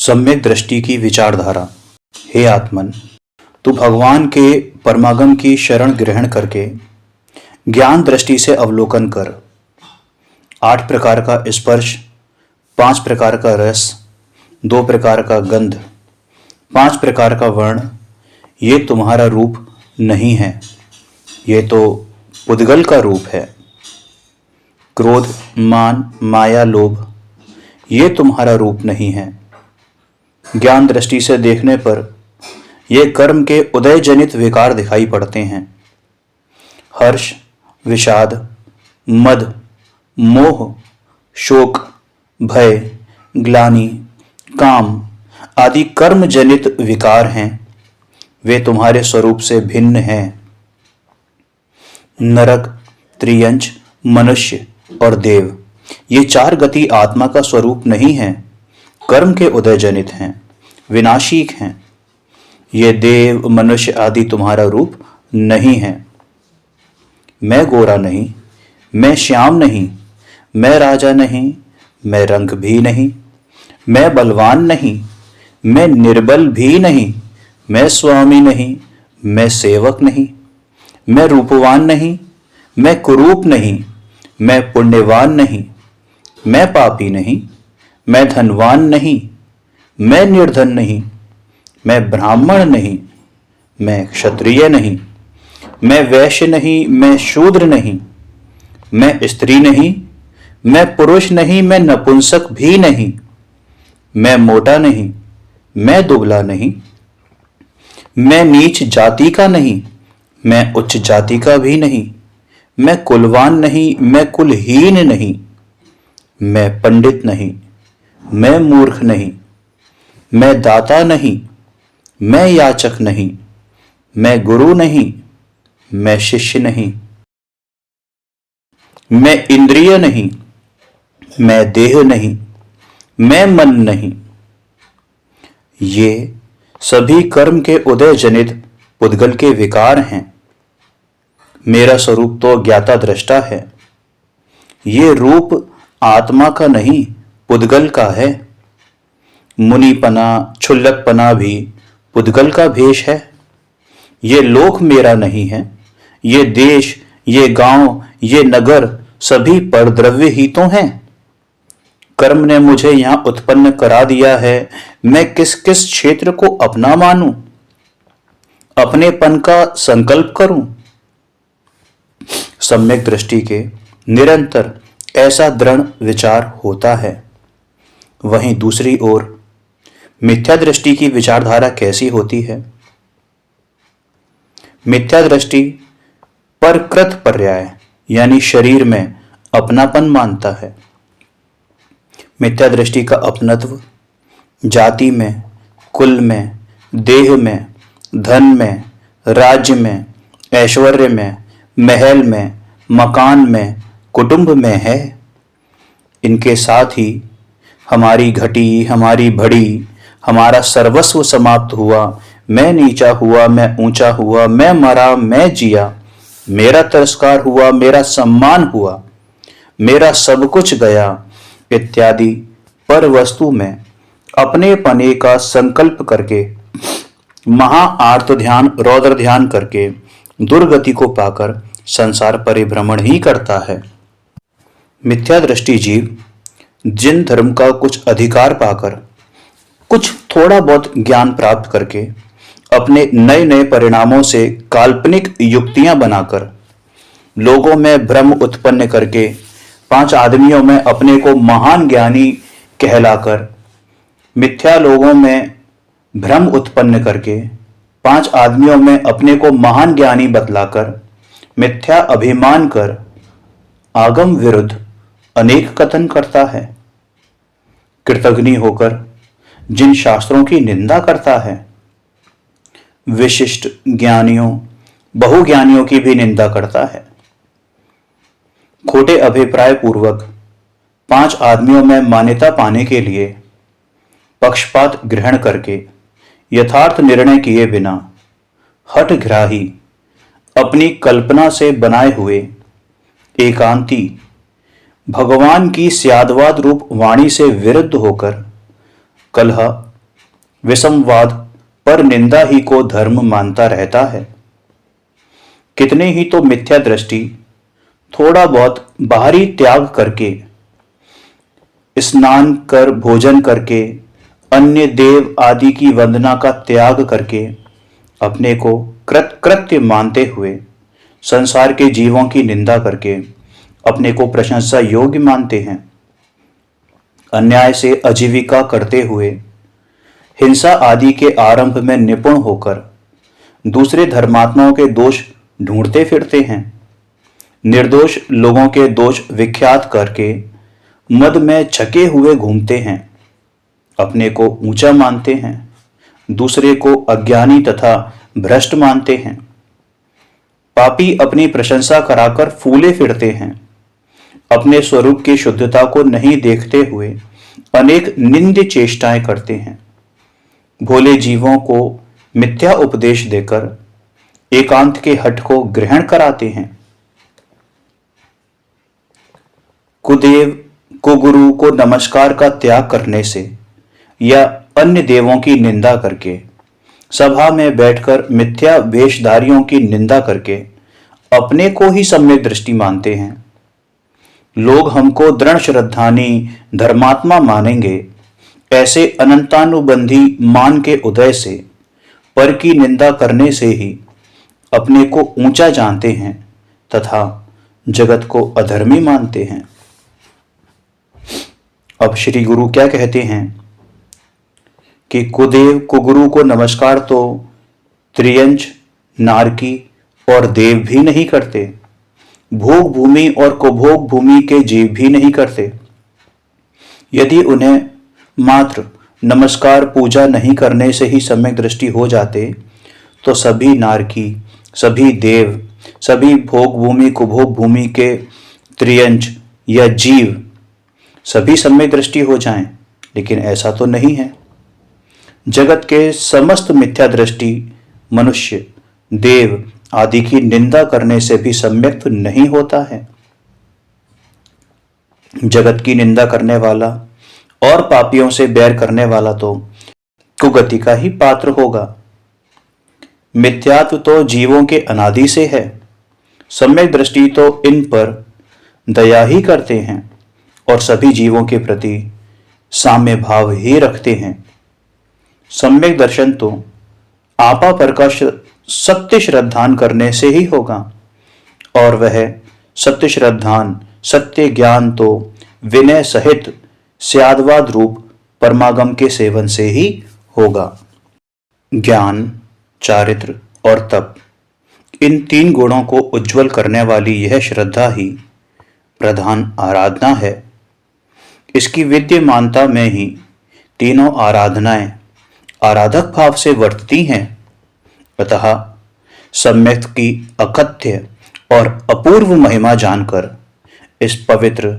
सम्यक दृष्टि की विचारधारा। हे आत्मन, तू भगवान के परमागम की शरण ग्रहण करके ज्ञान दृष्टि से अवलोकन कर। 8 प्रकार का स्पर्श, 5 प्रकार का रस, 2 प्रकार का गंध, 5 प्रकार का वर्ण, ये तुम्हारा रूप नहीं है, ये तो पुद्गल का रूप है। क्रोध, मान, माया, लोभ, ये तुम्हारा रूप नहीं है। ज्ञान दृष्टि से देखने पर ये कर्म के उदय जनित विकार दिखाई पड़ते हैं। हर्ष, विषाद, मद, मोह, शोक, भय, ग्लानि, काम आदि कर्म जनित विकार हैं। वे तुम्हारे स्वरूप से भिन्न हैं। नरक, त्रियंच, मनुष्य और देव, ये 4 गति आत्मा का स्वरूप नहीं है, कर्म के उदय जनित हैं, विनाशीक हैं। ये देव, मनुष्य आदि तुम्हारा रूप नहीं है। मैं गोरा नहीं, मैं श्याम नहीं, मैं राजा नहीं, मैं रंग भी नहीं, मैं बलवान नहीं, मैं निर्बल भी नहीं, मैं स्वामी नहीं, मैं सेवक नहीं, मैं रूपवान नहीं, मैं कुरूप नहीं, मैं पुण्यवान नहीं, मैं पापी नहीं, मैं धनवान नहीं, मैं निर्धन नहीं, मैं ब्राह्मण नहीं, मैं क्षत्रिय नहीं, मैं वैश्य नहीं, मैं शूद्र नहीं, मैं स्त्री नहीं, मैं पुरुष नहीं, मैं नपुंसक भी नहीं, मैं मोटा नहीं, मैं दुबला नहीं, मैं नीच जाति का नहीं, मैं उच्च जाति का भी नहीं, मैं कुलवान नहीं, मैं कुलहीन नहीं, मैं पंडित नहीं, मैं मूर्ख नहीं, मैं दाता नहीं, मैं याचक नहीं, मैं गुरु नहीं, मैं शिष्य नहीं, मैं इंद्रिय नहीं, मैं देह नहीं, मैं मन नहीं। ये सभी कर्म के उदय जनित पुद्गल के विकार हैं। मेरा स्वरूप तो ज्ञाता दृष्टा है। ये रूप आत्मा का नहीं, पुद्गल का है। मुनिपना, क्षुल्लकपना भी पुद्गल का भेष है। ये लोक मेरा नहीं है। ये देश, ये गांव, ये नगर सभी परद्रव्य ही तो हैं। कर्म ने मुझे यहां उत्पन्न करा दिया है। मैं किस किस क्षेत्र को अपना मानूं, अपनेपन का संकल्प करूं। सम्यक दृष्टि के निरंतर ऐसा दृढ़ विचार होता है। वहीं दूसरी ओर मिथ्या दृष्टि की विचारधारा कैसी होती है? मिथ्या दृष्टि परकृत पर्याय यानी शरीर में अपनापन मानता है। मिथ्या दृष्टि का अपनत्व जाति में, कुल में, देह में, धन में, राज्य में, ऐश्वर्य में, महल में, मकान में, कुटुंब में है। इनके साथ ही हमारी घटी, हमारी बढ़ी, हमारा सर्वस्व समाप्त हुआ। मैं नीचा हुआ, मैं ऊंचा हुआ, मैं मरा, मैं जिया, मेरा तिरस्कार हुआ, मेरा सम्मान हुआ, मेरा सब कुछ गया इत्यादि पर वस्तु में अपने पने का संकल्प करके, महा आर्त ध्यान, रौद्र ध्यान करके दुर्गति को पाकर संसार परिभ्रमण ही करता है। मिथ्या दृष्टि जीव जिन धर्म का कुछ अधिकार पाकर, कुछ थोड़ा बहुत ज्ञान प्राप्त करके, अपने नए नए परिणामों से काल्पनिक युक्तियां बनाकर, लोगों में भ्रम उत्पन्न करके, 5 आदमियों में अपने को महान ज्ञानी कहलाकर, मिथ्या लोगों में भ्रम उत्पन्न करके, 5 आदमियों में अपने को महान ज्ञानी बतलाकर, मिथ्या अभिमान कर आगम विरुद्ध अनेक कथन करता है। कृतघ्नि होकर जिन शास्त्रों की निंदा करता है, विशिष्ट ज्ञानियों, बहुज्ञानियों की भी निंदा करता है। खोटे अभिप्राय पूर्वक 5 आदमियों में मान्यता पाने के लिए पक्षपात ग्रहण करके, यथार्थ निर्णय किए बिना, हठग्राही, अपनी कल्पना से बनाए हुए एकांती, भगवान की स्यादवाद रूप वाणी से विरुद्ध होकर कलह, विषमवाद पर निंदा ही को धर्म मानता रहता है। कितने ही तो मिथ्या दृष्टि थोड़ा बहुत बाहरी त्याग करके, स्नान कर भोजन करके, अन्य देव आदि की वंदना का त्याग करके, अपने को कृत्य मानते हुए संसार के जीवों की निंदा करके अपने को प्रशंसा योग्य मानते हैं। अन्याय से आजीविका करते हुए, हिंसा आदि के आरंभ में निपुण होकर दूसरे धर्मात्माओं के दोष ढूंढते फिरते हैं। निर्दोष लोगों के दोष विख्यात करके मद में छके हुए घूमते हैं। अपने को ऊंचा मानते हैं, दूसरे को अज्ञानी तथा भ्रष्ट मानते हैं। पापी अपनी प्रशंसा कराकर फूले फिरते हैं। अपने स्वरूप की शुद्धता को नहीं देखते हुए अनेक निंद्य चेष्टाएं करते हैं। भोले जीवों को मिथ्या उपदेश देकर एकांत के हठ को ग्रहण कराते हैं। कुदेव कुगुरु को नमस्कार का त्याग करने से या अन्य देवों की निंदा करके, सभा में बैठकर मिथ्या वेशधारियों की निंदा करके अपने को ही सम्यक दृष्टि मानते हैं। लोग हमको दृढ़ श्रद्धानी धर्मात्मा मानेंगे, ऐसे अनंतानुबंधी मान के उदय से पर की निंदा करने से ही अपने को ऊंचा जानते हैं तथा जगत को अधर्मी मानते हैं। अब श्री गुरु क्या कहते हैं कि कुदेव कुगुरु को नमस्कार तो त्रियंच, नारकी और देव भी नहीं करते, भोग भूमि और कुभोग भूमि के जीव भी नहीं करते। यदि उन्हें मात्र नमस्कार पूजा नहीं करने से ही सम्यक दृष्टि हो जाते तो सभी नारकी, सभी देव, सभी भोग भूमि कुभोग भूमि के त्रियंच या जीव सभी सम्यक दृष्टि हो जाएं, लेकिन ऐसा तो नहीं है। जगत के समस्त मिथ्या दृष्टि मनुष्य, देव आदि की निंदा करने से भी सम्यक नहीं होता है। जगत की निंदा करने वाला और पापियों से बैर करने वाला तो कुगति का ही पात्र होगा। मिथ्यात्व तो जीवों के अनादि से है। सम्यक दृष्टि तो इन पर दया ही करते हैं और सभी जीवों के प्रति साम्य भाव ही रखते हैं। सम्यक दर्शन तो आपा पर का सत्य श्रद्धान करने से ही होगा, और वह सत्य श्रद्धान सत्य ज्ञान तो विनय सहित स्यादवाद रूप परमागम के सेवन से ही होगा। ज्ञान, चारित्र और तप, इन तीन गुणों को उज्जवल करने वाली यह श्रद्धा ही प्रधान आराधना है। इसकी विद्यमानता में ही तीनों आराधनाएं आराधक भाव से वर्तती हैं। अतः सम्यक की अकथ्य और अपूर्व महिमा जानकर इस पवित्र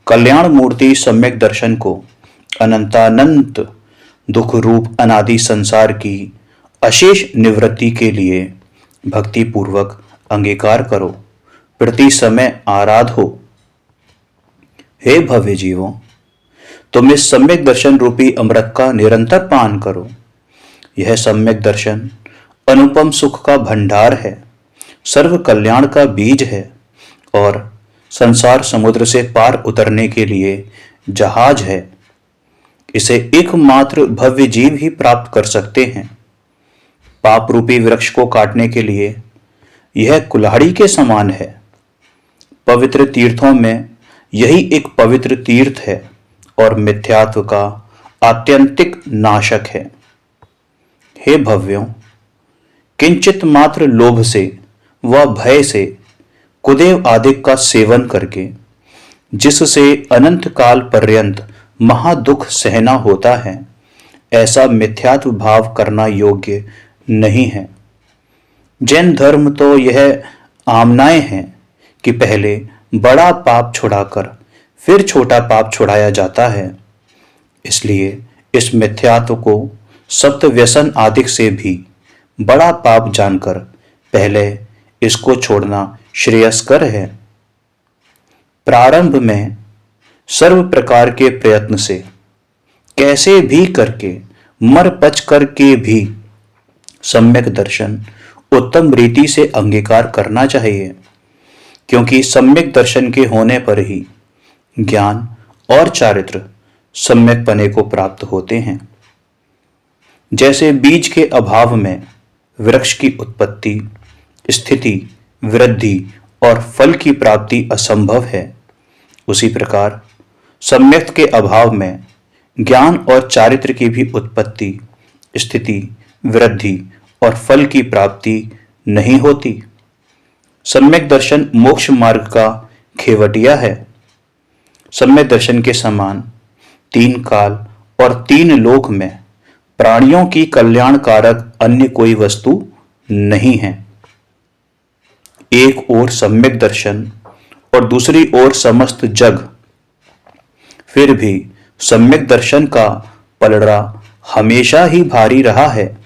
कल्याण मूर्ति सम्यक दर्शन को अनंतानंत दुख रूप अनादि संसार की अशेष निवृत्ति के लिए भक्ति पूर्वक अंगीकार करो, प्रति समय आराधो। हे भव्य जीवों, तुम इस सम्यक दर्शन रूपी अमृत का निरंतर पान करो। यह सम्यक दर्शन अनुपम सुख का भंडार है, सर्व कल्याण का बीज है और संसार समुद्र से पार उतरने के लिए जहाज है। इसे एकमात्र भव्य जीव ही प्राप्त कर सकते हैं। पाप रूपी वृक्ष को काटने के लिए यह कुल्हाड़ी के समान है। पवित्र तीर्थों में यही एक पवित्र तीर्थ है और मिथ्यात्व का आत्यंतिक नाशक है। हे भव्यों, किंचित मात्र लोभ से व भय से कुदेव आदि का सेवन करके जिससे अनंत काल पर्यंत महादुख सहना होता है, ऐसा मिथ्यात्व भाव करना योग्य नहीं है। जैन धर्म तो यह आमनाएं हैं कि पहले बड़ा पाप छुड़ाकर फिर छोटा पाप छुड़ाया जाता है। इसलिए इस मिथ्यात्व को सप्त व्यसन आदि से भी बड़ा पाप जानकर पहले इसको छोड़ना श्रेयस्कर है। प्रारंभ में सर्व प्रकार के प्रयत्न से कैसे भी करके मर पच कर के भी सम्यक दर्शन उत्तम रीति से अंगीकार करना चाहिए, क्योंकि सम्यक दर्शन के होने पर ही ज्ञान और चारित्र सम्यक पने को प्राप्त होते हैं। जैसे बीज के अभाव में वृक्ष की उत्पत्ति, स्थिति, वृद्धि और फल की प्राप्ति असंभव है, उसी प्रकार सम्यक के अभाव में ज्ञान और चारित्र की भी उत्पत्ति, स्थिति, वृद्धि और फल की प्राप्ति नहीं होती। सम्यक दर्शन मोक्ष मार्ग का खेवटिया है। सम्यक दर्शन के समान तीन काल और तीन लोक में प्राणियों की कल्याणकारक अन्य कोई वस्तु नहीं है। एक ओर सम्यक दर्शन और दूसरी ओर समस्त जग, फिर भी सम्यक दर्शन का पलड़ा हमेशा ही भारी रहा है।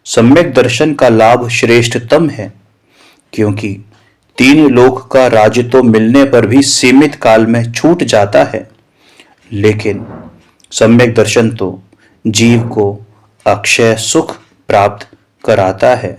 सम्यक दर्शन का लाभ श्रेष्ठतम है, क्योंकि तीन लोक का राज्य तो मिलने पर भी सीमित काल में छूट जाता है, लेकिन सम्यक दर्शन तो जीव को अक्षय सुख प्राप्त कराता है।